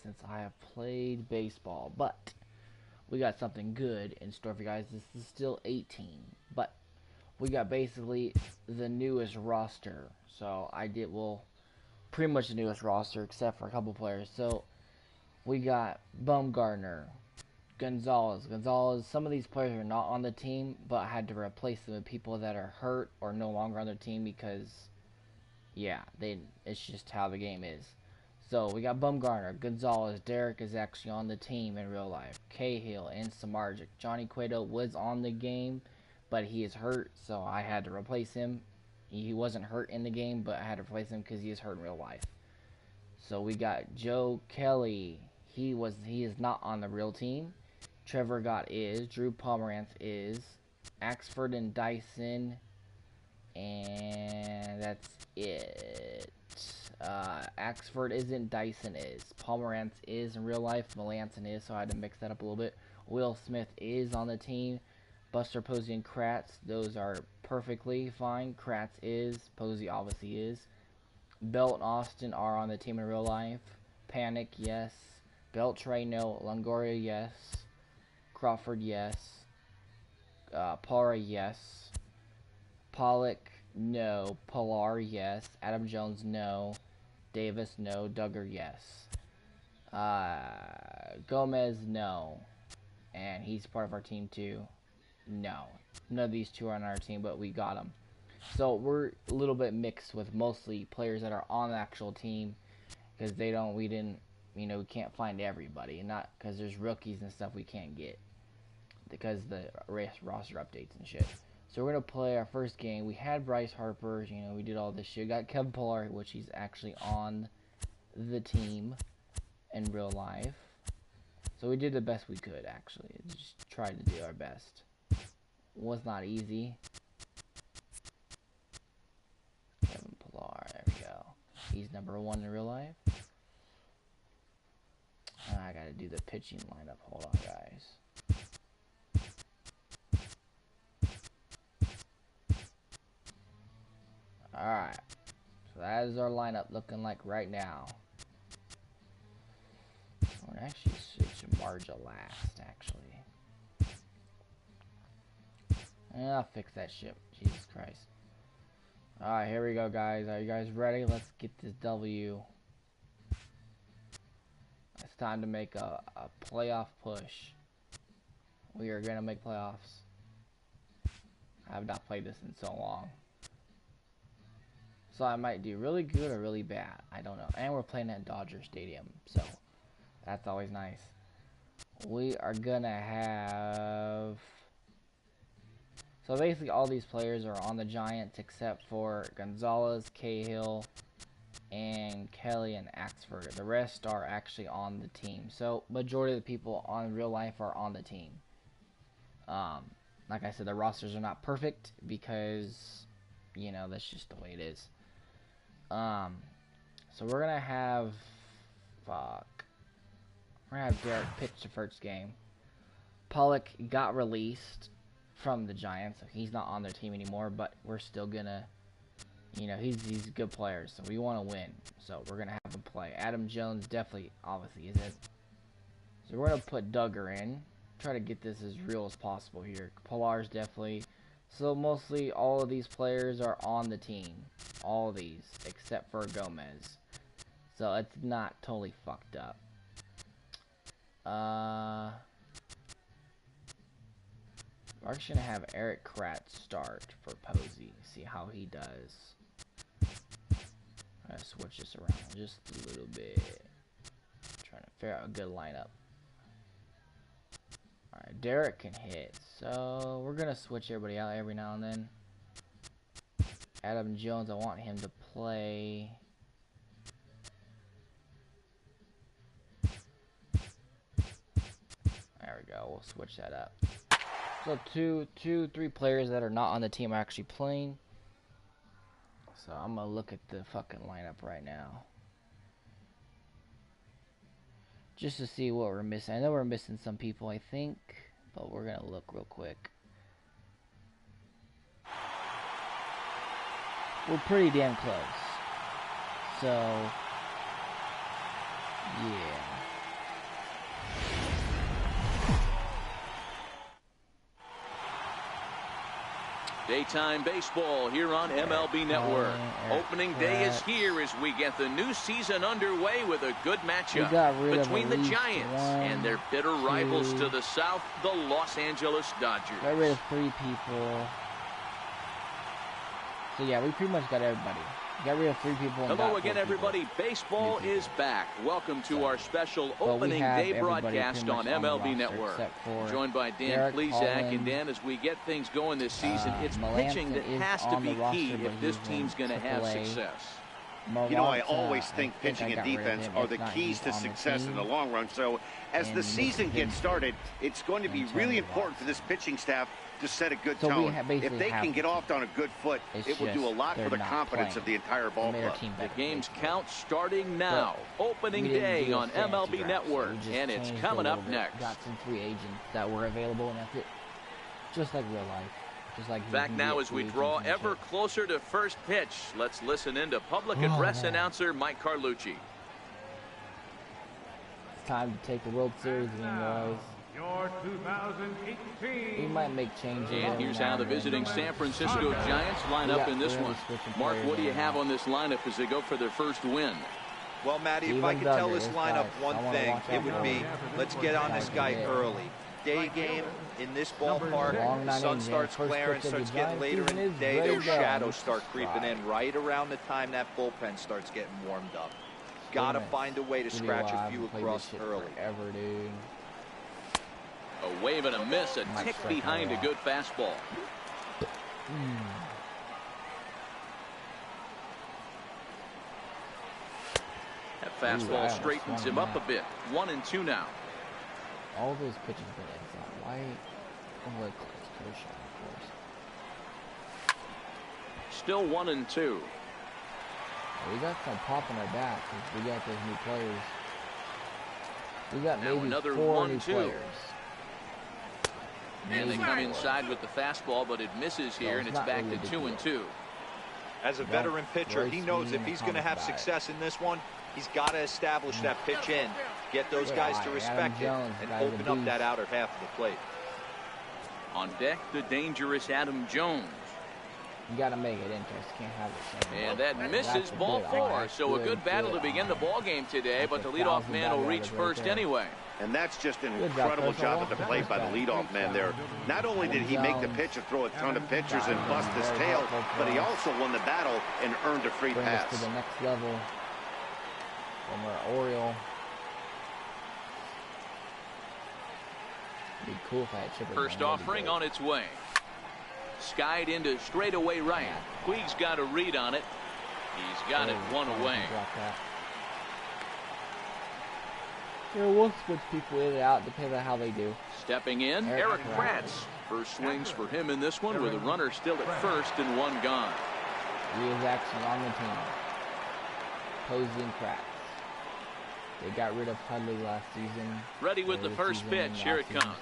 since I have played baseball, but we got something good in store for you guys. This is still 18, but we got basically the newest roster. So I did pretty much the newest roster except for a couple players. So we got Bumgarner, Gonzalez. Some of these players are not on the team, but I had to replace them with people that are hurt or no longer on their team because yeah, it's just how the game is. So we got Bumgarner, Gonzalez, Derek is actually on the team in real life. Cahill and Samardzic. Johnny Cueto was on the game, but he is hurt, so I had to replace him. He wasn't hurt in the game, but I had to replace him because he is hurt in real life. So we got Joe Kelly. He is not on the real team. Trevor Gott is. Drew Pomeranz is. Axford and Dyson. And that's it. Axford isn't, Dyson is. Pomerantz is in real life. Melanson is, so I had to mix that up a little bit. Will Smith is on the team. Buster Posey and Kratz, those are perfectly fine. Kratz is. Posey obviously is. Belt and Austin are on the team in real life. Panic, yes. Beltray, no. Longoria, yes. Crawford, yes. Para, yes. Pollock, no. Pilar, yes. Adam Jones, no. Davis, no. Duggar, yes. Gomez, no. And he's part of our team too. No. None of these two are on our team, but we got them. So we're a little bit mixed with mostly players that are on the actual team because we can't find everybody. Not because there's rookies and stuff we can't get because the roster updates and shit. So we're going to play our first game. We had Bryce Harper, we did all this shit. We got Kevin Pillar, which he's actually on the team in real life. So we did the best we could, actually. Just tried to do our best. Was not easy. Kevin Pillar, there we go. He's number 1 in real life. I got to do the pitching lineup. Hold on, guys. Alright, so that is our lineup looking like right now. We're actually switch Marja last, actually. I'll fix that shit. Jesus Christ. Alright, here we go, guys. Are you guys ready? Let's get this W. It's time to make a playoff push. We are going to make playoffs. I have not played this in so long. So I might do really good or really bad. I don't know. And we're playing at Dodger Stadium, so that's always nice. We are gonna have... So basically all these players are on the Giants except for Gonzalez, Cahill, and Kelly and Axford. The rest are actually on the team. So majority of the people on real life are on the team. Like I said, the rosters are not perfect because, that's just the way it is. So we're gonna have Derek pitch the first game. Pollock got released from the Giants, so he's not on their team anymore, but we're still gonna, he's a good player, so we want to win. So we're gonna have him play. Adam Jones definitely, obviously, is it. So we're gonna put Duggar in. Try to get this as real as possible here. Pilar's definitely. So mostly all of these players are on the team. All of these, except for Gomez. So it's not totally fucked up. We're actually gonna have Erik Kratz start for Posey. See how he does. I'm gonna switch this around just a little bit. Trying to figure out a good lineup. Alright, Derek can hit. So we're gonna switch everybody out every now and then. Adam Jones, I want him to play. There we go. We'll switch that up. So three players that are not on the team are actually playing. So I'm gonna look at the fucking lineup right now, just to see what we're missing. I know we're missing some people, I think, but we're gonna look real quick. We're pretty damn close. So yeah. Daytime baseball here on MLB Network. Opening day is here as we get the new season underway with a good matchup between the Giants and their bitter rivals to the south, the Los Angeles Dodgers. Got rid of 3 people. So yeah, we pretty much got everybody. Got rid of 3 people. And hello again, everybody. Baseball is back. Welcome to our special opening day broadcast on MLB Network. Joined by Dan Plesac. And Dan, as we get things going this season, it's pitching that has to be key if this team's going to have success. You know, I always think pitching and defense are the keys to success in the long run. So as the season gets started, it's going to be really important for this pitching staff to set a good tone. If they can get off on a good foot, it will do a lot for the confidence of the entire ball club. The game's count starting now. Opening day on MLB Network, and it's coming up next. Got some free agents that were available, and that's it. Just like real life. Just like back now as we draw ever closer to first pitch. Let's listen in to public address announcer Mike Carlucci. It's time to take the World Series again, guys. Your 2018. We might make changes. And here's how the visiting San Francisco Giants line up in this one. Mark, what do you have on this lineup as they go for their first win? Well, Matty, if I could tell this lineup one thing, it would be, let's get on this guy early. Day game in this ballpark, the sun starts glaring, starts getting later in the day, those shadows start creeping in right around the time that bullpen starts getting warmed up. Got to find a way to scratch a few across early. Forever, dude. A wave and a miss, a tick behind a good fastball. That fastball straightens him up a bit. 1-2 now. All those pitches been inside. Why? Oh, look, Kershaw, of course. Still 1-2. We got some pop in our back. We got those new players. We got maybe another 4 new players. And they come inside with the fastball, but it misses here, and it's back to 2-2. As a veteran pitcher, he knows if he's going to have success in this one, he's got to establish that pitch in, get those guys to respect it, and open up that outer half of the plate. On deck, the dangerous Adam Jones. You got to make it interesting. Can't have it. And that misses ball 4. So a good battle to begin the ball game today, but the leadoff man will reach first anyway. And that's just an incredible job at the plate by the leadoff man there. Not only did he make the pitch and throw a ton of pitchers and bust his tail, but he also won the battle and earned a free pass. To the next level. One more Oriole. It'd be cool if I had Chipper. First offering on its way. Skied into straightaway right. Puig's got a read on it. He's got it one away. Yeah, we'll switch people in and out depending on how they do. Stepping in, Eric Kratz. First swings for him in this one with a runner still at first and 1 gone. He is actually on the team. Posey and Kratz. They got rid of Hudley last season. Ready with the first pitch. Here it comes.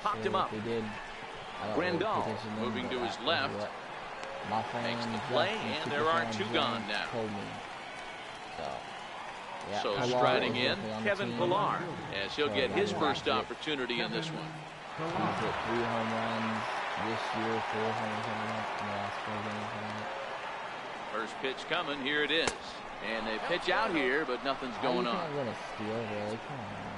Popped him up. They did. Grandal moving to his left. Makes the play, and there are 2 gone now. So striding in, Kevin Pillar, as he'll get his first opportunity in this one. He's hit 3 home runs this year, 4 home runs in the last 4 games. First pitch coming, here it is. And they pitch out here, but nothing's going on.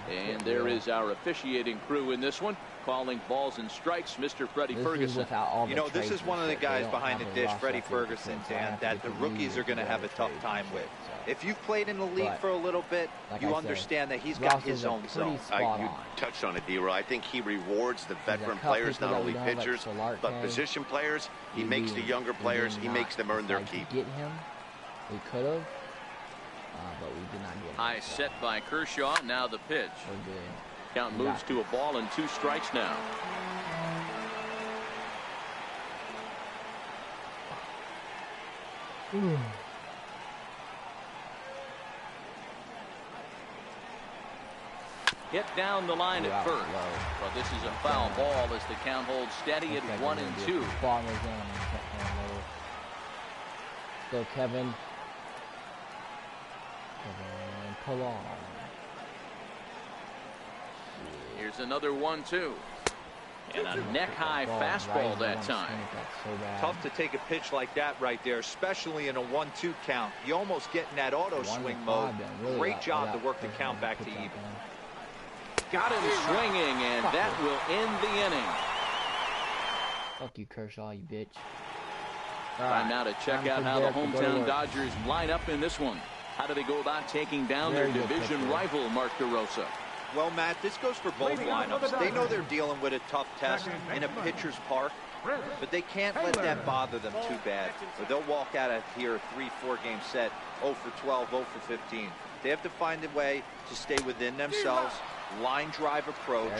And there is our officiating crew in this one, calling balls and strikes, Mr. Freddie Ferguson. You know, this is one of the guys behind the dish, Freddie Ferguson, Dan, that the rookies are going to have a tough time with. If you've played in the league for a little bit, you understand that he's got his own zone. You touched on it, D-Roy. I think he rewards the veteran players, not only pitchers, but position players. He makes the younger players, he makes them earn their keep. Get him. We could have. But we did not get him. High set by Kershaw. Now the pitch. We're good. Count moves to a ball and 2 strikes now. Hit down the line at first. But this is a foul ball as the count holds steady at 1-2. So Kevin Pillar. Here's another 1-2. And a neck-high fastball that time. Tough to take a pitch like that right there, especially in a 1-2 count. You almost get in that auto swing mode. Great job to work the count back to even. Got him swinging, and that will end the inning. Fuck you, Kershaw, you bitch. Time now to check out how the hometown Dodgers line up in this one. How do they go about taking down their division rival, Mark DeRosa? Well, Matt, this goes for both lineups. They know they're dealing with a tough test in a pitcher's park, but they can't let that bother them too bad, or they'll walk out of here a 3-4 game set, 0 for 12, 0 for 15. They have to find a way to stay within themselves, line drive approach.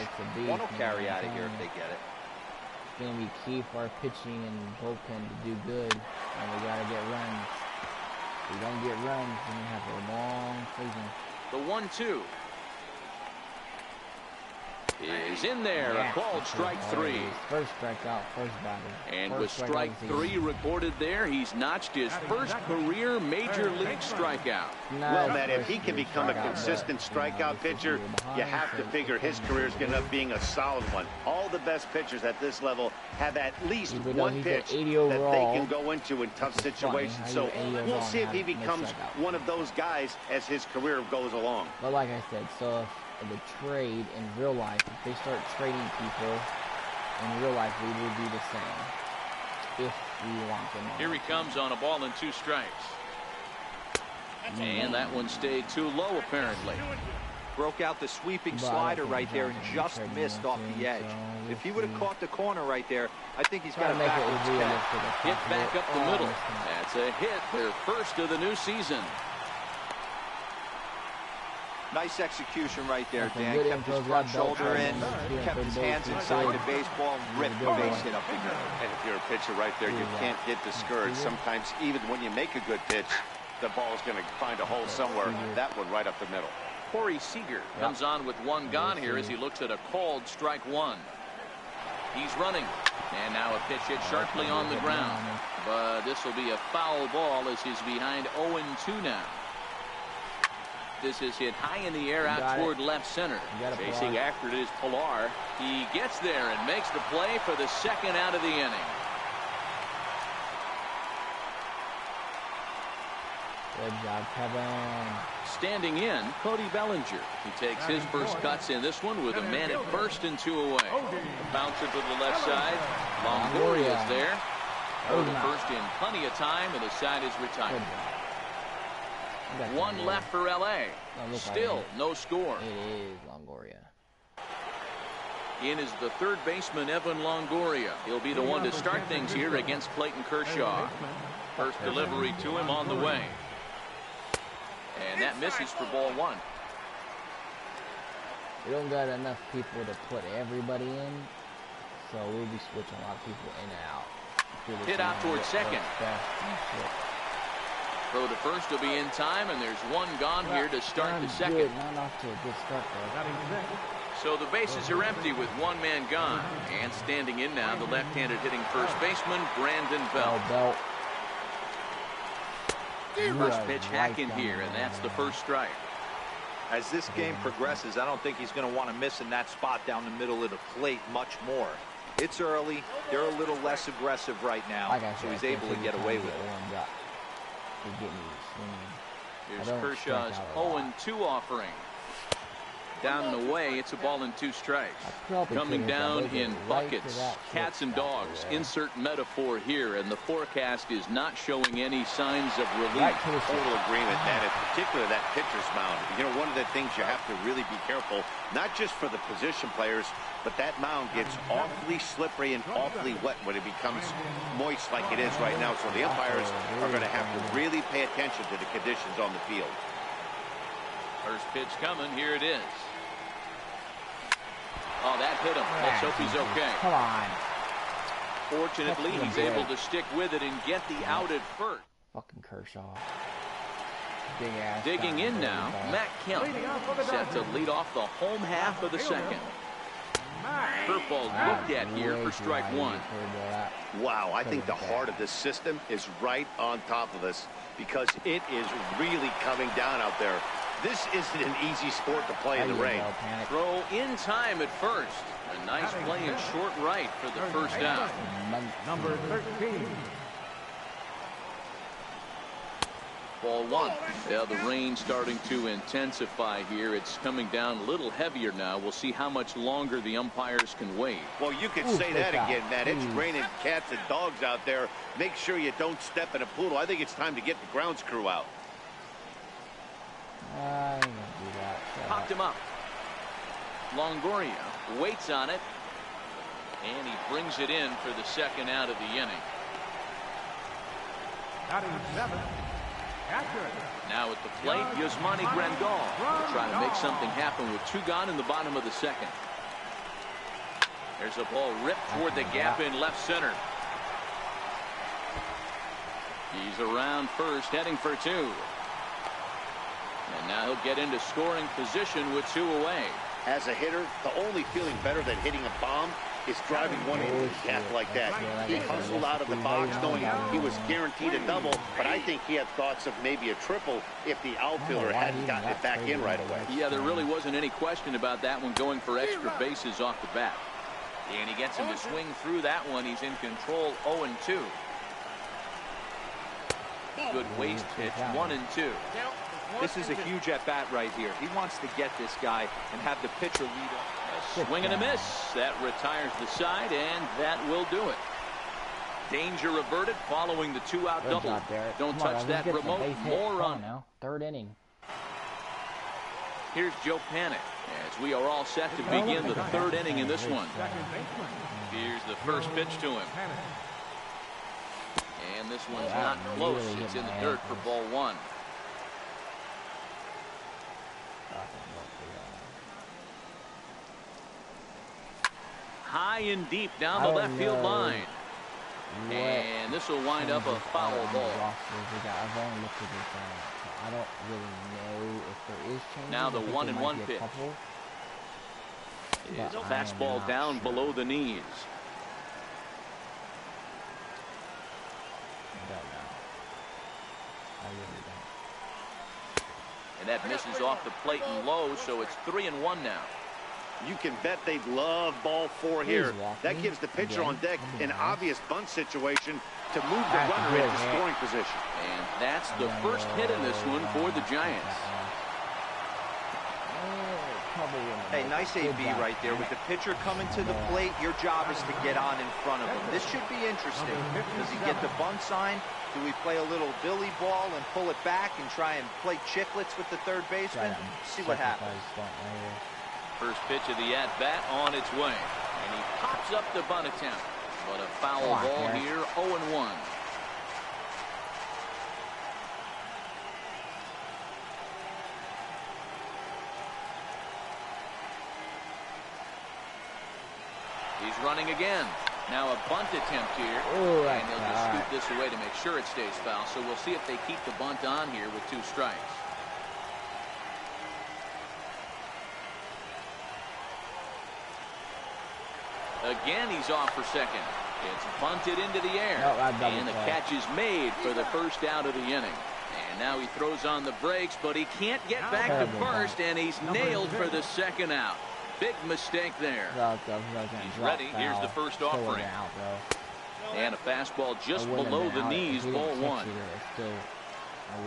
One will carry out of here if they get it. It's going to be key for our pitching and bullpen to do good, and we got to get runs. If we don't get runs, we're going to have a long season. The 1-2 is in there. A called strike 3. First strikeout, first batter. And with strike 3 recorded there, he's notched his first career major league strikeout. Well, Matt, if he can become a consistent strikeout pitcher, you have to figure his career is going to end up being a solid one. All the best pitchers at this level have at least one pitch that they can go into in tough situations. So we'll see if he becomes one of those guys as his career goes along. But like I said, so if the trade in real life, if they start trading people in real life, we will do the same if we want them. Here he comes on a ball and 2 strikes. And that one stayed too low, apparently. Broke out the sweeping slider right there and just missed off the edge. If he would have caught the corner right there, I think he's got a backwards catch. Hit back up the middle. That's a hit, their first of the new season. Nice execution right there, Dan. Kept his front shoulder in, kept his hands inside the baseball, and ripped the base hit up the middle. And if you're a pitcher right there, you can't get discouraged. Sometimes even when you make a good pitch, the ball is going to find a hole somewhere. That one right up the middle. Corey Seager comes on with 1 gone here as he looks at a called strike 1. He's running, and now a pitch hit sharply on the ground. But this will be a foul ball as he's behind 0-2 now. This is hit high in the air out toward left center. Chasing after it is Pilar. He gets there and makes the play for the second out of the inning. Good job, Kevin. Standing in, Cody Bellinger. He takes his first cuts in this one with a man at first and 2 away. A bouncer to the left side. Longoria's there. Throw to first in plenty of time, and the side is retired. 1 left for LA. Still no score. It is Longoria. In is the third baseman, Evan Longoria. He'll be the one to start things here against Clayton Kershaw. First delivery to him on the way. And that misses for ball 1. We don't got enough people to put everybody in, so we'll be switching a lot of people in and out. Hit out towards second. Throw to first will be in time, and there's 1 gone here to start the second. Not off to a good start, though. So the bases are empty with 1 man gone. And standing in now, the left-handed hitting first baseman, Brandon Belt. First pitch hack in here, and that's the first strike. As this game progresses, I don't think he's going to want to miss in that spot down the middle of the plate much more. It's early. They're a little less aggressive right now, so he's able to get away with it. Here's Kershaw's 0-2 offering. Down and away, it's a ball and 2 strikes. Coming down in buckets, cats and dogs. Insert metaphor here, and the forecast is not showing any signs of relief. Total agreement, and in particular that pitcher's mound. You know, one of the things you have to really be careful, not just for the position players, but that mound gets awfully slippery and awfully wet when it becomes moist like it is right now. So the umpires are going to have to really pay attention to the conditions on the field. First pitch coming. Here it is. Oh, that hit him. Let's hope he's okay. Come on. Fortunately, he's able to stick with it and get the out at first. Fucking Kershaw. Big ass. Digging in now, Matt Kemp set to lead off the home half of the second. Curveball looked at here for strike 1. Wow, I think the heart of this system is right on top of us because it is really coming down out there. This isn't an easy sport to play in the rain. Throw in time at first. A nice play in short right for the first down. Number 13. Ball one. Yeah, the rain starting to intensify here. It's coming down a little heavier now. We'll see how much longer the umpires can wait. Well, you could say that again, Matt. It's raining cats and dogs out there. Make sure you don't step in a poodle. I think it's time to get the grounds crew out. I'm gonna do that. Popped him up. Longoria waits on it. And he brings it in for the second out of the inning. Batting 7. Accurate. Now at the plate, Yasmani Grandal will try to make something happen with 2 gone in the bottom of the second. There's a ball ripped toward the gap in left center. He's around first, heading for 2. And now he'll get into scoring position with 2 away. As a hitter, the only feeling better than hitting a bomb is driving one into the gap like that. He hustled out of the box knowing he was guaranteed a double, but I think he had thoughts of maybe a triple if the outfielder hadn't gotten it back in right away. Yeah, there really wasn't any question about that one, going for extra bases off the bat. And he gets him to swing through that one. He's in control, 0-2. Good waste pitch, 1-2. This is a huge at-bat right here. He wants to get this guy and have the pitcher lead off. Swing and a miss. That retires the side, and that will do it. Danger averted following the 2-out double. Job, Don't touch that remote. More run. Now. 3rd inning. Here's Joe Panik as we are all set to begin the 3rd inning in this one. Here's the first pitch to him. And this one's not close. It's in the dirt for ball 1. High and deep down the left field line. And this will wind up a foul ball. I've only looked at this. I don't really know if there is changes. Now the 1-1 pitch. It's a fastball down below the knees. I don't know. I really don't. And that misses off the plate and low, so it's 3-1 now. You can bet they'd love ball 4 here. That gives the pitcher on deck an obvious bunt situation to move the runner into scoring position. And that's the first hit in this one for the Giants. Hey, nice AB right there. With the pitcher coming to the plate, your job is to get on in front of him. This should be interesting. Does he get the bunt sign? Do we play a little Billy ball and pull it back and try and play chicklets with the third baseman? See what happens. First pitch of the at-bat on its way. And he pops up the bunt attempt. But a foul ball here, 0-1. He's running again. Now a bunt attempt here. Ooh, and he'll just scoop this away to make sure it stays foul. So we'll see if they keep the bunt on here with 2 strikes. Again, he's off for second. It's bunted into the air. And the catch is made for the first out of the inning. And now he throws on the brakes, but he can't get back to first, and he's nailed for the second out. Big mistake there. He's ready. Here's the first offering. And a fastball just below the knees, ball 1. I would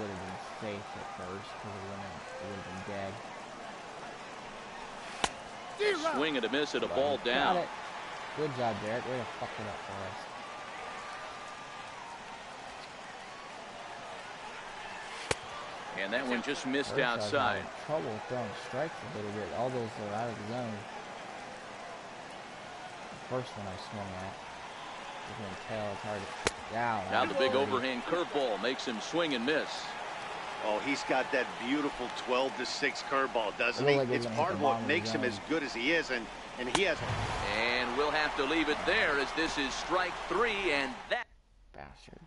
have been safe at first because it would have been dead. Swing and a miss at a ball down. Good job, Derek. Way to fuck it up for us. And that one just missed outside. Trouble throwing strikes a little bit. All those are out of the zone. The first one I swung at. You can tell it's hard to down. Now the big overhand curveball makes him swing and miss. Oh, he's got that beautiful 12-6 curveball, doesn't he? It's part of what makes him as good as he is, and he has. And we'll have to leave it there as this is strike 3, and that bastard.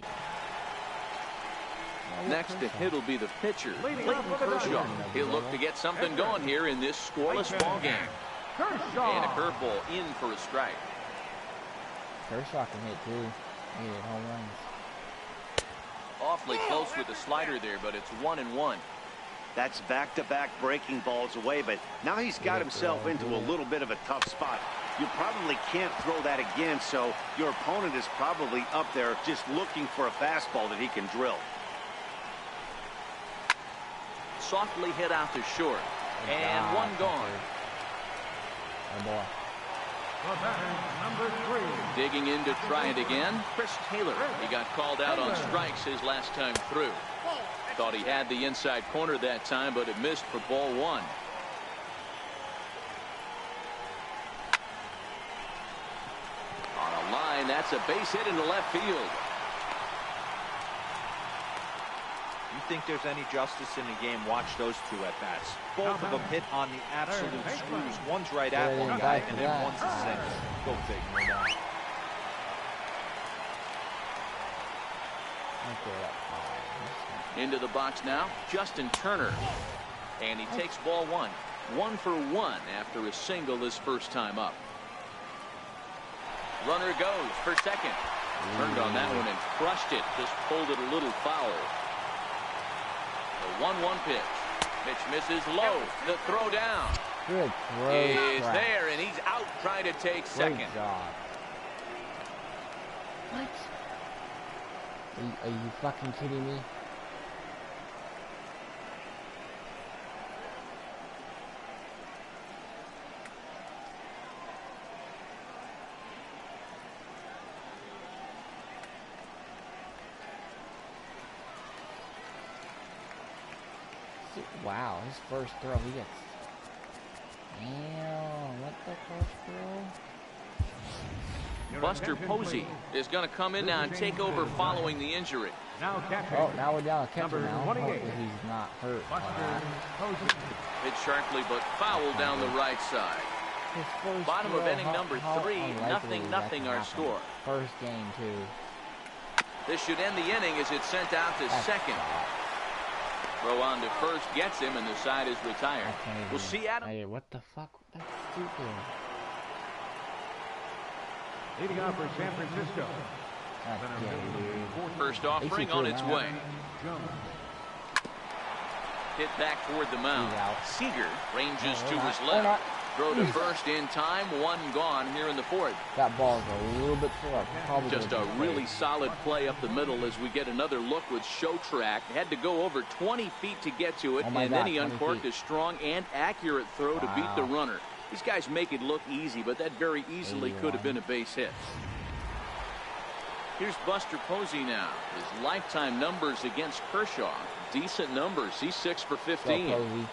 Next to hit will be the pitcher, Clayton Kershaw. He'll look to get something going here in this scoreless ball game. And a curveball in for a strike. Kershaw can hit too. He hit home runs. Awfully close with the slider there, but it's 1-1. That's back-to-back breaking balls away, but now he's got himself into a little bit of a tough spot. You probably can't throw that again, so your opponent is probably up there just looking for a fastball that he can drill. Softly hit out to short. And one gone. Oh, boy. Number 3. Digging in to try it again, Chris Taylor. He got called out on strikes his last time through. Thought he had the inside corner that time, but it missed for ball 1. On a line, that's a base hit into left field. You think there's any justice in the game, watch those two at-bats. Both of them hit on the absolute screws. One's right at one guy, and then one's a single. Go big, no doubt. Into the box now, Justin Turner. And he takes ball 1. 1 for 1 after a single his first time up. Runner goes for second. Turned on that one and crushed it. Just pulled it a little foul. The 1-1 pitch. Pitch misses low. The throw down. Good throw. Is there, and he's out trying to take second. Great job. What? Are you fucking kidding me? Wow, his first throw, he gets... Damn, what the first throw? Buster Posey is going to come in now and take over following the injury. Now oh, now we're down to catcher now. Hopefully he's not hurt. Hit sharply, but foul down the right side. Bottom of inning number 3, 0-0 our score. First game, too. This should end the inning as it's sent out to second. Throw on to first gets him, and the side is retired. We'll see Adam. Hey, what the fuck? That's stupid. Leading off for San Francisco. First offering on its way. Hit back toward the mound. Seager ranges to his left. Throw to first in time. 1 gone here in the 4th. That ball's a little bit short. Just a really solid play up the middle as we get another look with Show Track. Had to go over 20 feet to get to it, and then he uncorked a strong and accurate throw to beat the runner. These guys make it look easy, but that very easily could have been a base hit. Here's Buster Posey now. His lifetime numbers against Kershaw. Decent numbers. He's 6 for 15.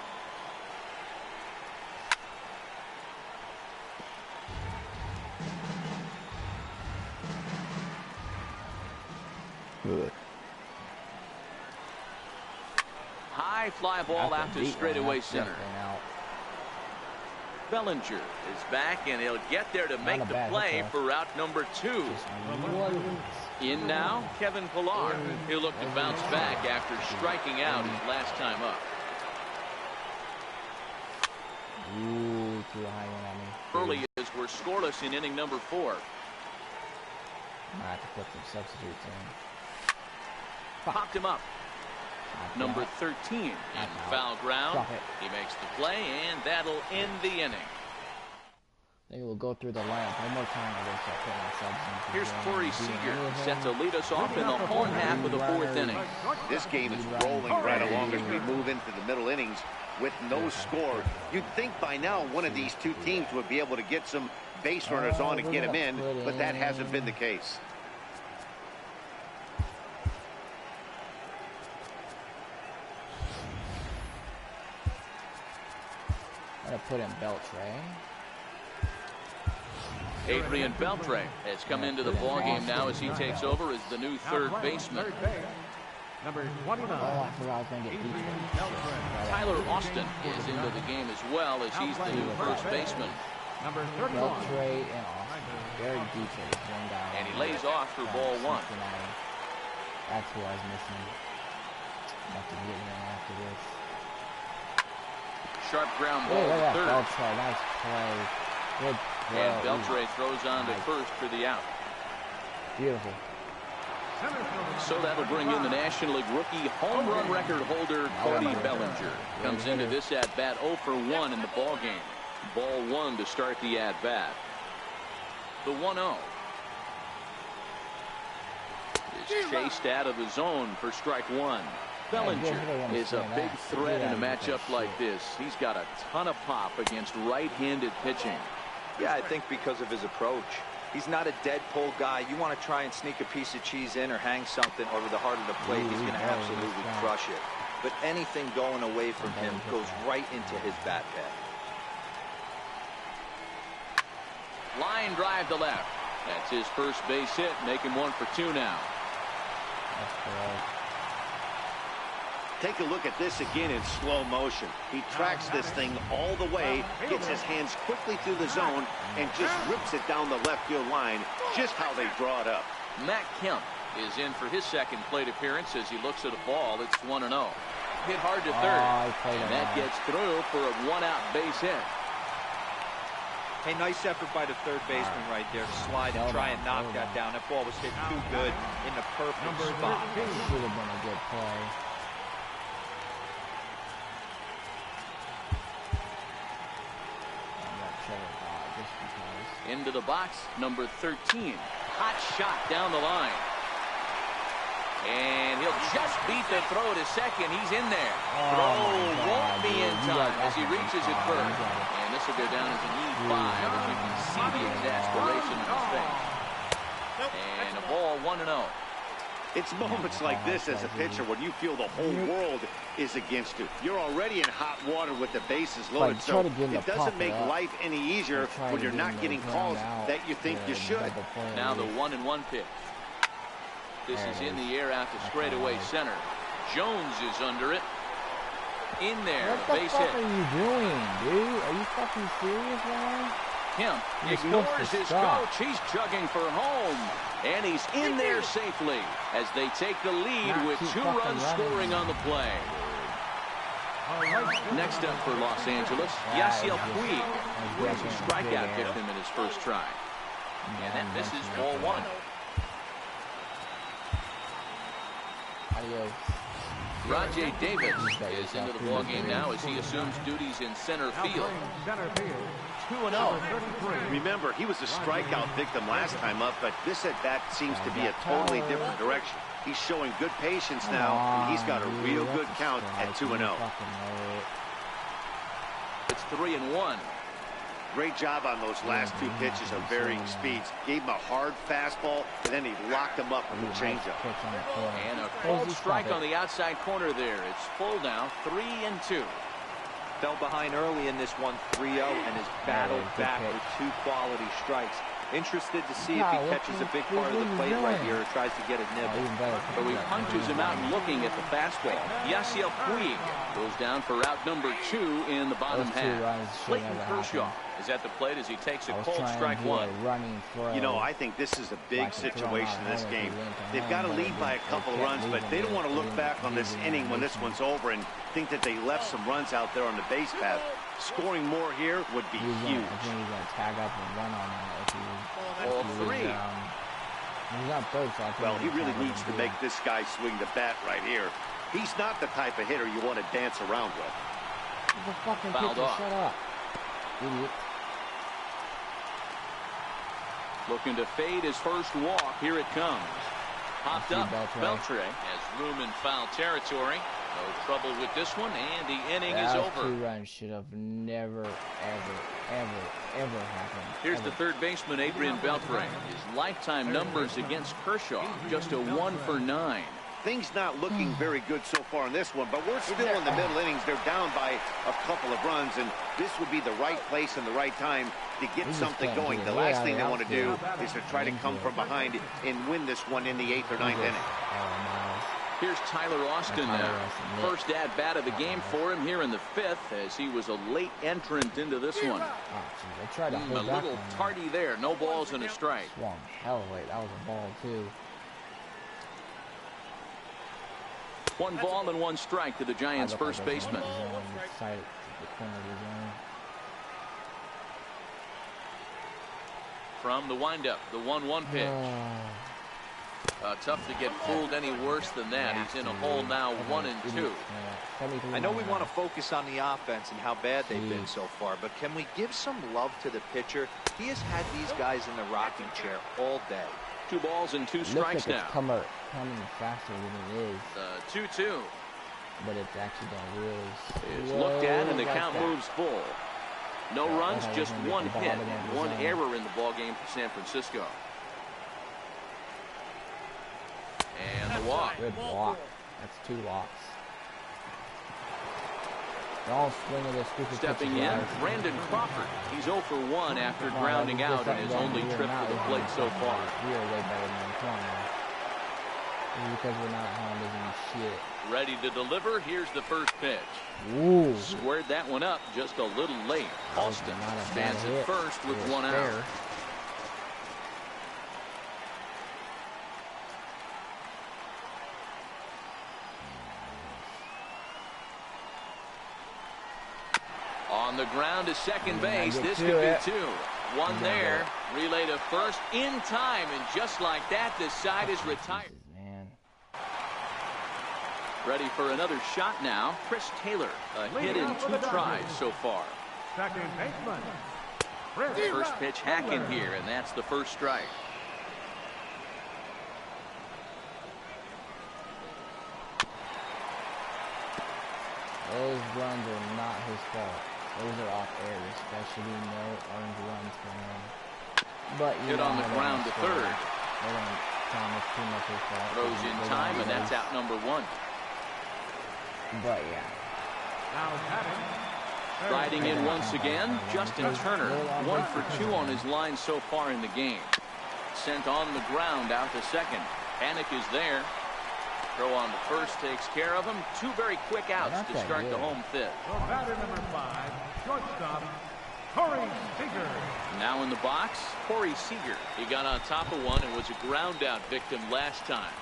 Good. High fly ball out to straightaway center. Bellinger is back, and he'll get there to make the play for route number 2. In now, Kevin Pillar. He'll look to bounce back after striking out his last time up. Ooh, too high on me. Early as we're scoreless in inning number 4. I have to put some substitutes in. Popped him up. Number 13 in foul ground. He makes the play, and that'll end the inning. I think we'll go through the lineup one more time. Here's Corey Seager, set to lead us off in the home half of the 4th inning. This game is rolling right along as we move into the middle innings with no score. You'd think by now one of these two teams would be able to get some base runners on and get them in, but that hasn't been the case. I'm going to put in Beltre. Adrian Beltre has come into the ballgame now as he takes over as the new third baseman. Number 29. Oh, I forgot I was going to get Beltre. Tyler Austin is into the game as well as he's the new first baseman. Number 31. Beltre and Austin. Very Dietrich is one guy. And he lays off for ball 1. That's who I was missing. Nothing getting in after this. Sharp ground ball to third. Beltre, nice play. Good throw. And Beltre throws on to first for the out. Beautiful. So that'll bring in the National League rookie home run record holder Cody Bellinger. Comes into this at-bat 0 for 1 in the ball game. Ball 1 to start the at-bat. The 1-0 is chased out of the zone for strike 1. Bellinger is a big threat in a matchup like this. He's got a ton of pop against right-handed pitching. Yeah, I think because of his approach. He's not a dead pull guy. You want to try and sneak a piece of cheese in or hang something over the heart of the plate, he's going to absolutely crush it. But anything going away from him goes right into his bat pad. Line drive to left. That's his first base hit, making 1 for 2 now. Take a look at this again in slow motion. He tracks this thing all the way, gets his hands quickly through the zone, and just rips it down the left field line, just how they draw it up. Matt Kemp is in for his second plate appearance as he looks at a ball. It's 1-0. Hit hard to third, and that gets through for a 1-out base hit. Hey, nice effort by the third baseman right there to slide and try and knock that down. That ball was hit too good in the perfect spot. Should have been a good play. Into the box, number 13. Hot shot down the line. And he'll just beat the throw to second. He's in there. Throw won't be in time as he reaches it first. And this will go down as an E5 as you can see the exasperation in his face. And a ball 1-0. It's moments like this as a pitcher when you feel the whole world is against you. You're already in hot water with the bases loaded, so it doesn't make life any easier when you're not getting calls that you think you should. Now the 1-1 pitch. This is in the air out to straightaway center. Jones is under it. In there, base hit. What the fuck are you doing, dude? Are you fucking serious, man? Kemp ignores his coach. He's chugging for home. And he's in there safely as they take the lead with 2 runs scoring on the play. Next up for Los Angeles, Yasiel Puig, who was a strikeout victim in his first try. And then this is ball 1. Adios. Rajay Davis is into the ballgame now as he assumes duties in center field. 2-0. Remember, he was a strikeout victim last time up, but this at-bat seems to be a totally different direction. He's showing good patience now, and he's got a real good count at 2-0. It's 3-1. Great job on those last 2 pitches of varying speeds. Gave him a hard fastball, and then he locked him up with a changeup. And a cold strike on the outside corner there. It's full now, 3-2. Fell behind early in this one, 3-0, and has battled back with 2 quality strikes. Interested to see if he catches a big part of the plate right here or tries to get a nibble. So he punches him out looking at the fastball. Yasiel Puig goes down for route number 2 in the bottom half. Clayton Kershaw is at the plate as he takes a cold strike 1. You know, I think this is a big situation in this game. They've got to lead by a couple of runs, but they don't want to look back on this inning when this one's over and think that they left some runs out there on the base path. Scoring more here would be huge. I think he's going to tag up and run on that Ball 3. He's not third, so I think well, he really needs to make this guy swing the bat right here. He's not the type of hitter you want to dance around with. He's a fucking fouled off. Shut up, idiot. Looking to fade his first walk. Here it comes. Popped up. Beltre has room in foul territory. No trouble with this one, and the inning is over. 2 runs should have never, ever happened. Here's the third baseman, Adrian Beltre. His lifetime numbers against Kershaw, just a 1 for 9. Things not looking very good so far in this one, but we're still in the middle innings. They're down by a couple of runs, and this would be the right place and the right time to get something going. The last thing they want to do is to try to come from behind and win this one in the 8th or 9th inning. Here's Tyler Austin now. First at-bat of the game for him here in the 5th as he was a late entrant into this one. A little tardy there. No balls and a strike. Swung hell late. That was a ball, too. 1 ball and 1 strike to the Giants' first baseman. From the windup, the 1-1 pitch. Tough to get fooled any worse than that. He's in a hole now, 1-2. I know we want to focus on the offense and how bad they've been so far, but can we give some love to the pitcher? He has had these guys in the rocking chair all day. 2 balls and 2 strikes now. It's coming faster than it is. 2-2. But it's actually done really It's looked at and the count moves full. No runs, just 1 hit, and 1 error in the ball game for San Francisco. And the walk. Good walk. That's 2 walks. They're all swinging this stupid. Stepping in, Brandon Crawford. He's 0 for 1 after grounding out in his only trip to the plate so far. We are way better than them. Come on now. Because we're not handling shit. Ready to deliver. Here's the first pitch. Ooh. Squared that one up just a little late. Alston stands at first with 1 out. On the ground to second base. This could be 2. 1 there. Relay to first in time. And just like that, the side is retired. Ready for another shot now. Chris Taylor, a hit in 2 tries so far. Second baseman. First pitch hack in here, and that's the first strike. Those runs are not his fault. Those are off errors. That should be no earned runs for him. But hit on the ground to third. They don't tell him it's too much his fault. Throws in time, and that's out number 1. But yeah. Riding in once again, Justin Turner. 1 for 2 on his line so far in the game. Sent on the ground out to second. Panik is there. Throw on to first takes care of him. 2 very quick outs to start the home 5th. Batter number 5, shortstop, Corey Seager. Now in the box, Corey Seager. He got on top of one and was a ground out victim last time.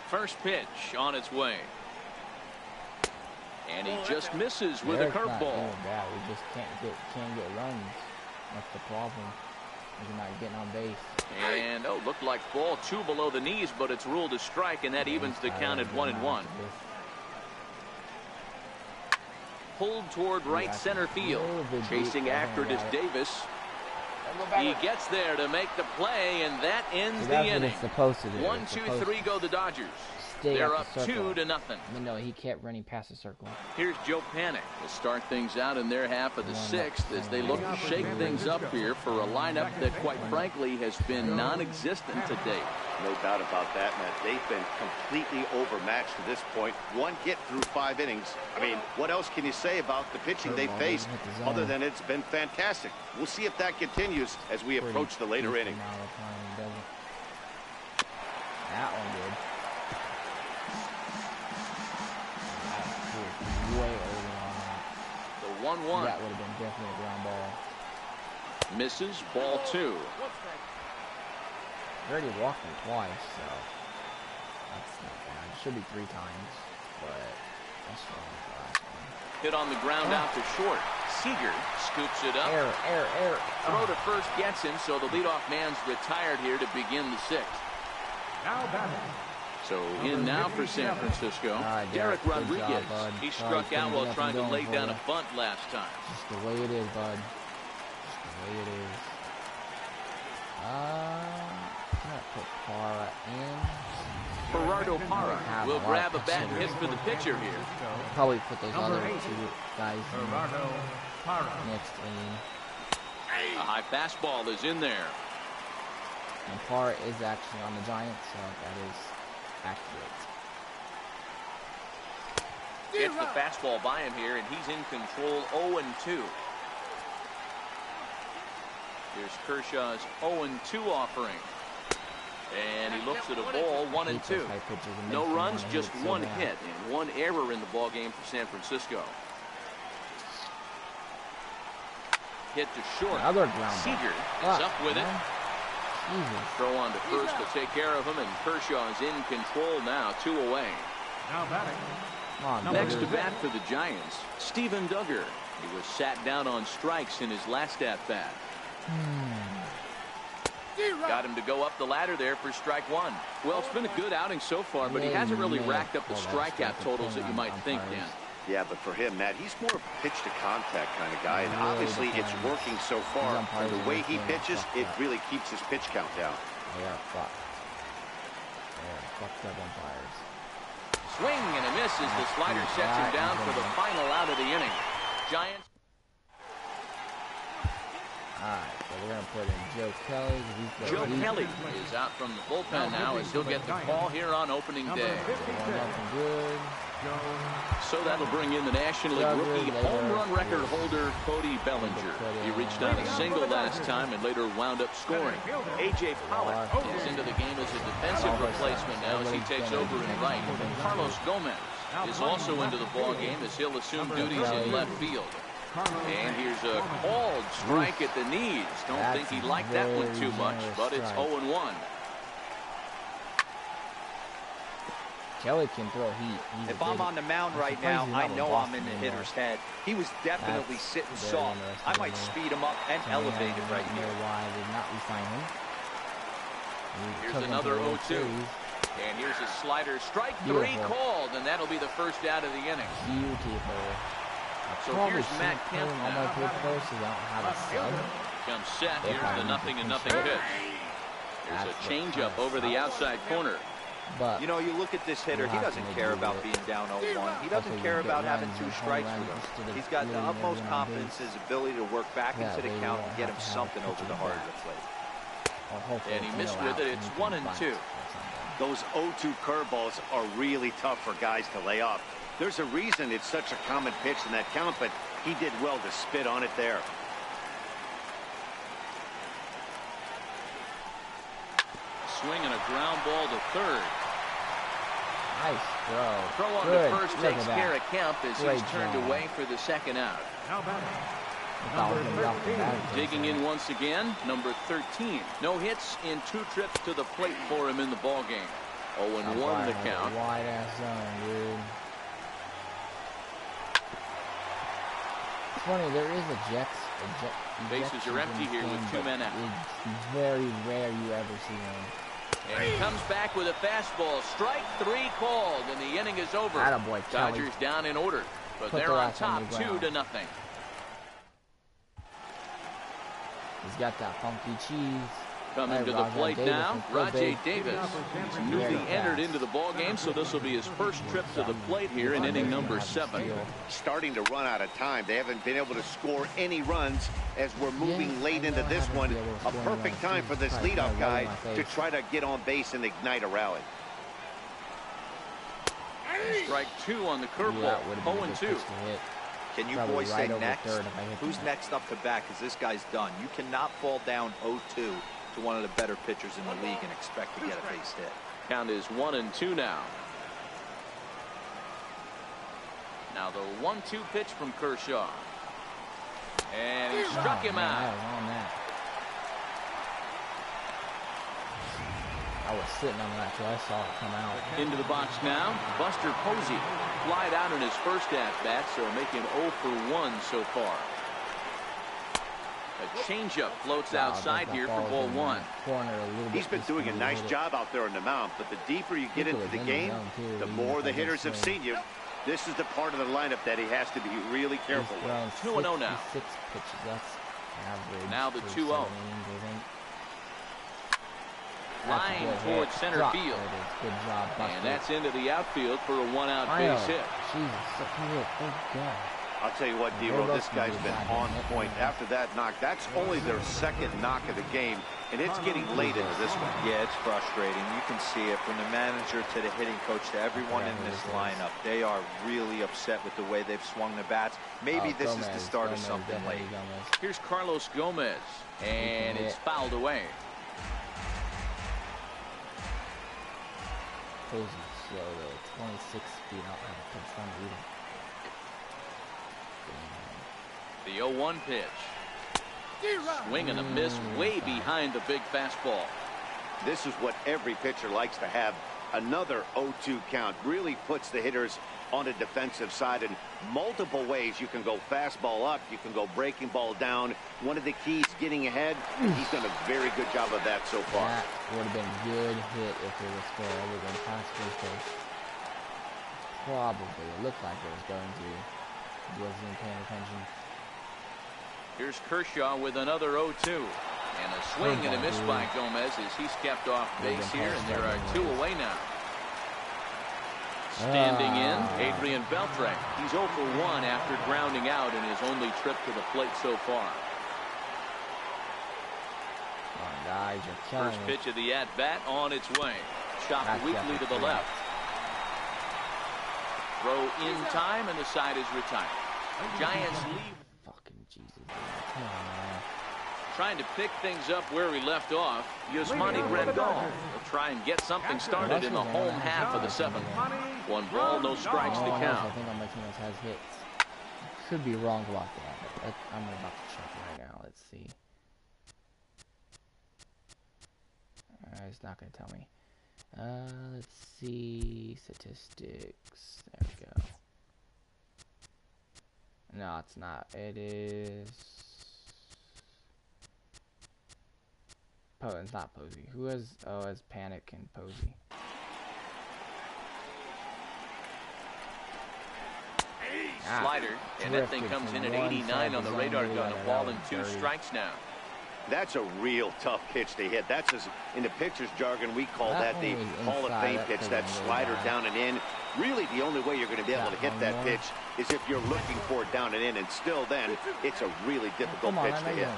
First pitch on its way. And he just misses with a curveball. We just can't get runs. That's the problem. We're not getting on base. And looked like ball 2 below the knees, but it's ruled a strike, and that evens the count at 1-1. Pulled toward right center field. Chasing after it is Davis. He gets there to make the play, and that ends the inning. 1, 2, 3 go the Dodgers. They're up 2-0. No, he kept running past the circle. Here's Joe Panik to start things out in their half of the 6th as they look to shake things up here for a lineup that, quite frankly, has been non-existent to date. No doubt about that, Matt. They've been completely overmatched to this point. 1 hit through 5 innings. I mean, what else can you say about the pitching they faced other than it's been fantastic? We'll see if that continues as we approach the later inning. That one did. Way over on that. The 1-1. That would have been definitely a ground ball. Misses, ball 2. He already walked him twice, so that's not bad. It should be 3 times, but that's fine for the last one. Hit on the ground out to short. Seager scoops it up. Error. Throw to first gets him, so the leadoff man's retired here to begin the 6th. Now batting. So in now for San Francisco, Derek Rodriguez. He struck out while trying to lay down a bunt last time. Just the way it is, bud. Just the way it is. I'm gonna put Parra in. Gerardo Parra will grab a bat and hit for the pitcher here. Probably put those other 2 guys next inning. A high fastball is in there. And Parra is actually on the Giants, so that is accurate. Gets the fastball by him here, and he's in control. 0-2. Here's Kershaw's 0-2 offering. And he looks at a ball, 1-2. No runs, just 1 hit, and 1 error in the ball game for San Francisco. Hit to short. Seager is up with it. Throw on to first to take care of him, and Kershaw is in control now, 2 away. Now batting. Next to bat for the Giants, Steven Duggar. He was sat down on strikes in his last at-bat. Got him to go up the ladder there for strike one. Well, it's been a good outing so far, but he hasn't really racked up the strikeout totals that you might think, Dan. Yeah, but for him, Matt, he's more of a pitch-to-contact kind of guy, and obviously it's working so far. And the way he pitches, it really keeps his pitch count down. They are fucked. They are fucked up umpires. Swing and a miss as the slider sets him down for the final out of the inning. Giants. Alright, so we're going to put in Joe Kelly. Joe Kelly is out from the bullpen now as he'll get the call here on opening day. Good. So that'll bring in the National League rookie home run record holder, Cody Bellinger. He reached on a single last time and later wound up scoring. A.J. Pollock is into the game as a defensive replacement now as he takes over in right. Carlos Gomez is also into the ball game as he'll assume duties in left field. And here's a called strike at the knees. Don't think he liked that one too much, but it's 0-1. Kelly can throw heat. If I'm on the mound right now, I know I'm in the hitter's head. He was definitely sitting soft. I might speed him up and elevate it right here. Why did not resign him? Here's another 0-2. And here's a slider. Strike three called, and that'll be the first out of the inning. Beautiful. So here's Matt Kemp now. Comes set. Here's the 0-0 pitch. There's a changeup over the outside corner. But you know, you look at this hitter, he doesn't care about being down 0-1. He doesn't care about having 2 strikes with him. He's got the utmost confidence in his ability to work back into the count and get him something over the heart of the plate. And he missed with it. It's 1-2. Those 0-2 curveballs are really tough for guys to lay off. There's a reason it's such a common pitch in that count, but he did well to spit on it there. Swing and a ground ball to third. Nice throw. Throw on to first takes care of Kemp as he's turned away for the second out. Digging in once again, number 13. No hits in 2 trips to the plate for him in the ball game. 0-1 the count. Wide ass zone, dude. It's funny, there is a Jets. Bases are empty here with 2 men out. It's very rare you ever see him. And he comes back with a fastball. Strike 3 called, and the inning is over. Attaboy, Dodgers down in order, but they're on top 2-0. He's got that funky cheese. Coming to the plate now, Rajai Davis. He's newly entered into the ball game, so this will be his first trip to the plate here in inning number 7. Starting to run out of time. They haven't been able to score any runs as we're moving late into this one. A perfect time for this leadoff guy to try to get on base and ignite a rally. Strike 2 on the curveball. 0-2. Can you boys say next? Who's next up to bat? Because this guy's done. You cannot fall down 0-2 to one of the better pitchers in the league and expect to get a base hit. Count is 1-2 now. Now the 1-2 pitch from Kershaw. And he struck him out. I was sitting on that until I saw it come out. Into the box now, Buster Posey. Flied out in his first at-bat, so making 0 for 1 so far. A changeup floats outside here for ball 1. He's been doing a nice job out there on the mound, but the deeper you get into the game, the more the hitters have seen you. This is the part of the lineup that he has to be really careful with. 2-0 now. Now the 2-0. Line towards center field. Good job, Buster. And that's into the outfield for a 1-out base hit. Jesus, thank God. I'll tell you what, D-Roll, this guy's been on point. After that knock, that's only their second knock of the game, and it's getting late into this one. Yeah, it's frustrating. You can see it from the manager to the hitting coach to everyone in this lineup. They are really upset with the way they've swung the bats. Maybe this is the start of something late. Here's Carlos Gomez, and it's fouled away. Posey slow though, 26 feet out. The 0-1 pitch. Swing and a miss way behind the big fastball. This is what every pitcher likes to have. Another 0-2 count really puts the hitters on the defensive side. And multiple ways you can go fastball up, you can go breaking ball down. One of the keys, getting ahead, and he's done a very good job of that so far. That would have been a good hit if it was fair. It would have been possibly safe. Probably. It looked like it was going to. He wasn't paying attention. Here's Kershaw with another 0-2. And a swing and a miss by Gomez as he's kept off base here, and there are 2 away now. Standing in, Adrian Beltre. He's 0 for 1 after grounding out in his only trip to the plate so far. Guys, first pitch of the at-bat on its way. Chopped weakly to the left. Throw in time, and the side is retired. Giants lead. Fucking Jesus. Come on, man. Trying to pick things up where we left off. Yasmani Grandal will try and get something started in the home half of the 7th. 1 ball, no strikes to count. I think Martinez has hits. Could be wrong about that, but I'm about to check right now. Let's see. It's not going to tell me. Let's see. Statistics. There we go. No, it's not. It is... It's not Posey. Who has... Oh, it's Panic and Posey. Slider, and that thing comes in at 89 on the radar gun. A ball and 2 strikes now. That's a real tough pitch to hit. That's, in the pitcher's jargon, we call that the Hall of Fame pitch, that slider down and in. Really, the only way you're going to be able to hit that pitch is if you're looking for it down and in, and still then, it's a really difficult pitch to hit.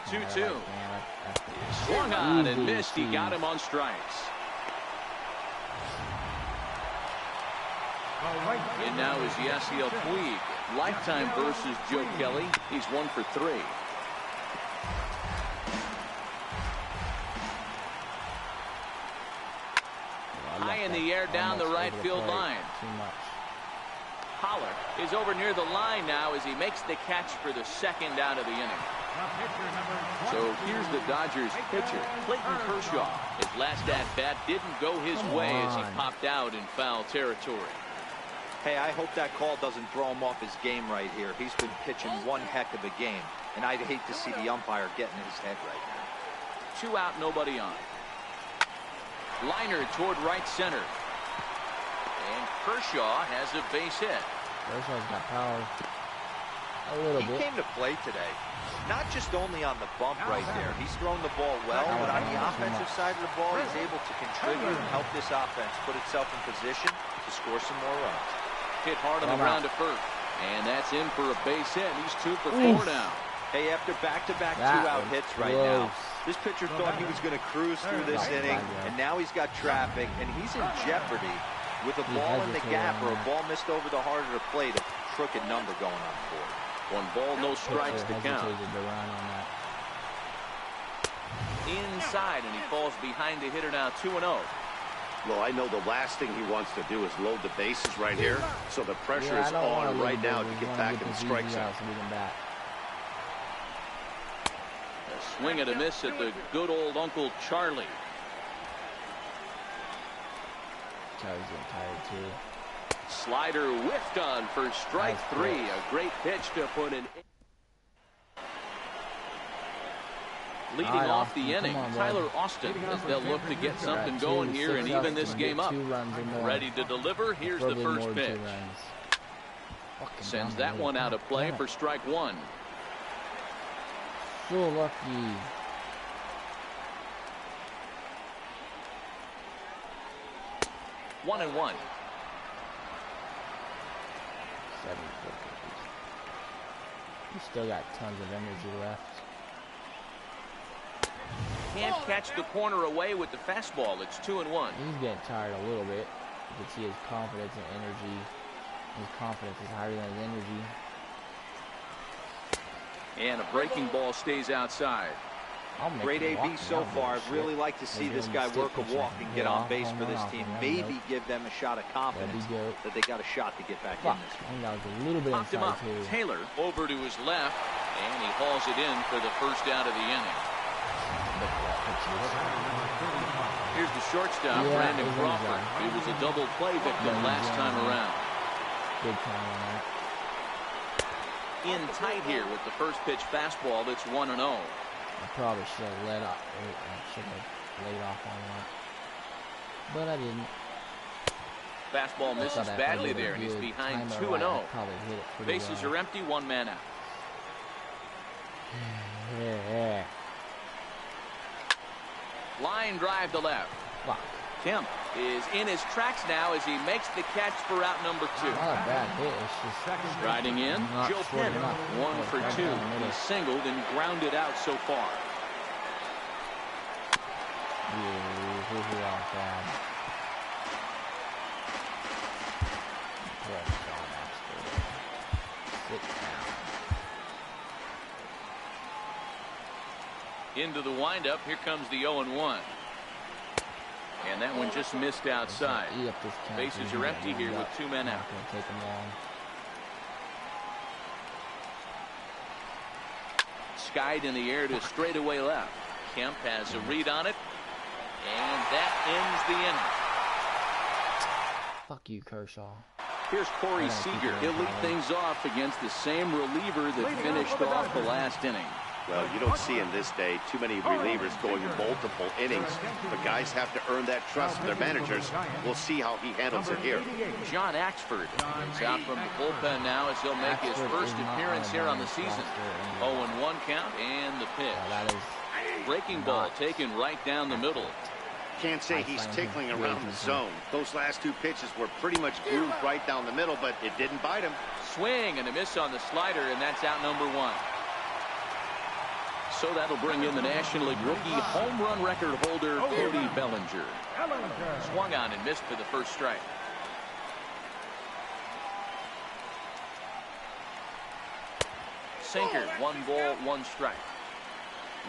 2-2. Swung on and missed. He got him on strikes. And now is Yasiel Puig. Lifetime versus Joe Kelly. He's 1 for 3. High in the air down the right field line. Holler is over near the line now as he makes the catch for the 2nd out of the inning. So here's the Dodgers pitcher, Clayton Kershaw. His last at-bat didn't go his way as he popped out in foul territory. Hey, I hope that call doesn't throw him off his game right here. He's been pitching one heck of a game, and I'd hate to see the umpire get in his head right now. 2 out, nobody on. Liner toward right center. And Kershaw has a base hit. Kershaw's got power. A little bit. He came to play today. Not just only on the bump right there. He's thrown the ball well, but on the offensive side of the ball, he's able to contribute and help this offense put itself in position to score some more runs. Hit hard on the ground to first. And that's in for a base hit. He's 2 for 4 now. Hey, after back-to-back 2-out hits right now, this pitcher thought he was going to cruise through this inning, and now he's got traffic, and he's in jeopardy with a ball in the gap or a ball missed over the heart of the plate. A crooked number going on for him. 1 ball, no strikes to count. Inside, and he falls behind the hitter now 2-0. Well, I know the last thing he wants to do is load the bases right here, so the pressure is on right now to get back in the strike zone. A swing and a miss at the good old Uncle Charlie. Charlie's getting tired too. Slider whiffed on for strike 3. A great pitch to put in. Leading off the inning, Tyler Austin, as they'll look to get something going here and even this game up. Ready to deliver. Here's the first pitch. Sends that one out of play for strike 1. So lucky. One and one. 7 4 He's still got tons of energy left. Can't catch the corner away with the fastball. It's 2-1. He's getting tired a little bit. You can see his confidence and energy. His confidence is higher than his energy. And a breaking ball stays outside. Great AB so far. I'd really like to see this guy work a walk and get on base for this team. Maybe give them a shot of confidence that they got a shot to get back in this one. That was a little bit popped him up. Taylor over to his left, and he hauls it in for the first out of the inning. Here's the shortstop, Brandon Crawford. He was a double play victim last time around. Big time on that. In tight here with the first pitch fastball that's 1-0. I probably should have laid off on that, but I didn't. Fastball misses badly there, and he's behind 2-0. Bases are empty, 1 man out. Line drive to left. Wow. Kemp is in his tracks now as he makes the catch for out number 2. Not a bad hit. It's just riding in, Joe Pennant, 1 for 2. He's singled and grounded out so far. Into the windup. Here comes the 0-1. And that one just missed outside. Bases are empty here with 2 men out. Skied in the air to straightaway left. Kemp has a read on it. And that ends the inning. Fuck you, Kershaw. Here's Corey Seager. He'll lead things off against the same reliever that finished off the last inning. Well, you don't see in this day too many relievers going multiple innings, but guys have to earn that trust from their managers. We'll see how he handles it here. John Axford is out from the bullpen now as he'll make his first appearance here on the season. 0-1 count and the pitch. Breaking ball taken right down the middle. Can't say he's tickling around the zone. Those last 2 pitches were pretty much grooved right down the middle, but it didn't bite him. Swing and a miss on the slider, and that's out number 1. So that'll bring in the National League rookie home run record holder, Cody Bellinger. Swung on and missed for the first strike. Sinker, 1 ball, 1 strike.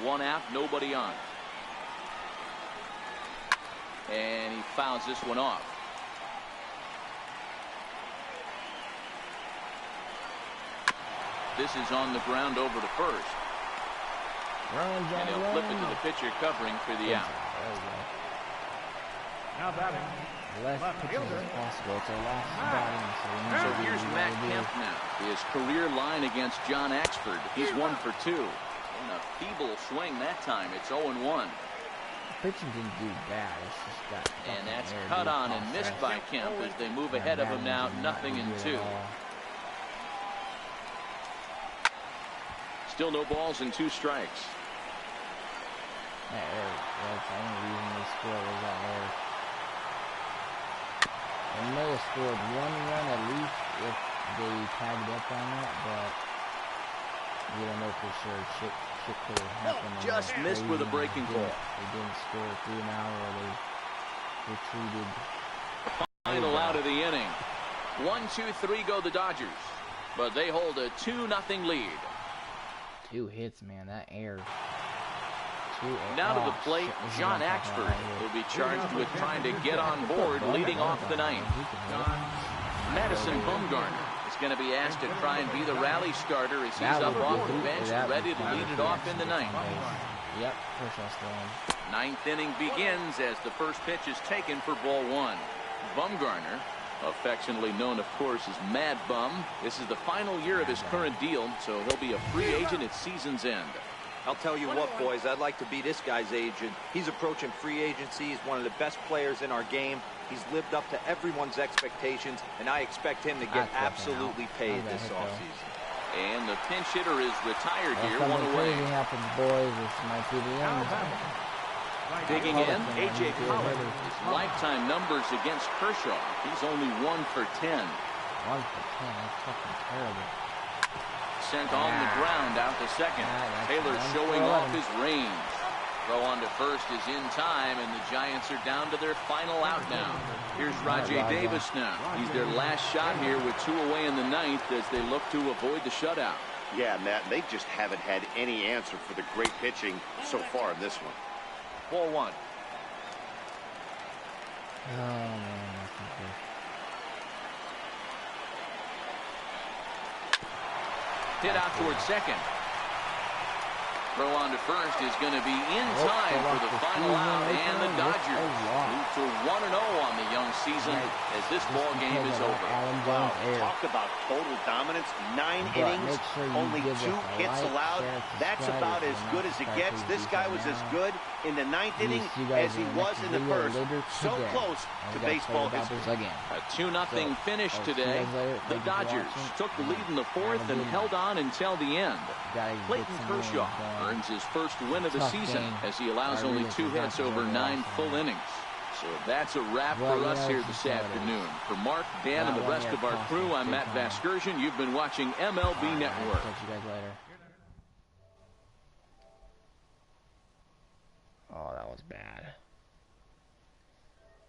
1 out, nobody on. And he fouls this one off. This is on the ground over to first. And he'll flip it to the pitcher covering for the out. Now batting. Less pitches as possible. It's our last batting. So here's Matt Kemp now. His career line against John Axford. He's 1 for 2. And a feeble swing that time. It's 0-1. Pitching didn't do bad. It's just that. And that's cut on and missed by Kemp as they move ahead of him now, 0-2. Still no balls and 2 strikes. That error. That's the only reason they scored was that error. They may have scored 1 run at least if they tagged up on that, but we don't know for sure. Shit could have happened. Just missed with a breaking ball. They didn't score 3 now, or they retreated. Final out of the inning. 1-2-3 go the Dodgers, but they hold a 2-0 lead. 2 hits, man. That error. Now to the plate, John Axford will be charged with trying to get on board leading off the 9th. Madison Bumgarner is going to be asked to try and be the rally starter as he's up off the bench, ready to lead it off in the 9th. Yep, Kershaw's going. 9th inning begins as the first pitch is taken for ball 1. Bumgarner, affectionately known, of course, as Mad Bum. This is the final year of his current deal, so he'll be a free agent at season's end. I'll tell you what, boys, I'd like to be this guy's agent. He's approaching free agency. He's one of the best players in our game. He's lived up to everyone's expectations, and I expect him to get absolutely paid this offseason. And the pinch hitter is retired here, 1 away. Happens, boys. This might be the end. Digging in, A.J. Pollock. His lifetime numbers against Kershaw. He's only 1 for 10. 1 for 10. That's fucking terrible. Sent on the ground out to second. Taylor showing off his range. Throw on to first is in time, and the Giants are down to their final out now. Here's Rajai Davis now. He's their last shot here with 2 away in the 9th as they look to avoid the shutout. Yeah, Matt, they just haven't had any answer for the great pitching so far in this one. Ball 1. Oh, man, that's not good. Hit out towards second. Throw on to first is going to be in time for the final out, and the Dodgers move to 1-0 on the young season as this ball game is over. Wow, talk about total dominance. 9 innings, only 2 hits allowed. That's about as good as it gets. This guy was as good in the 9th inning as he was in the first. So close to baseball history. A 2-0 finish today. The Dodgers took the lead in the 4th and held on until the end. Clayton Kershaw earns his first win of the season as he allows only 2 hits over 9 full innings. So that's a wrap for us here this afternoon. For Mark, Dan, and the rest of our crew, I'm Matt Vasgersian. You've been watching MLB Network. Catch you guys later. Oh, that was bad.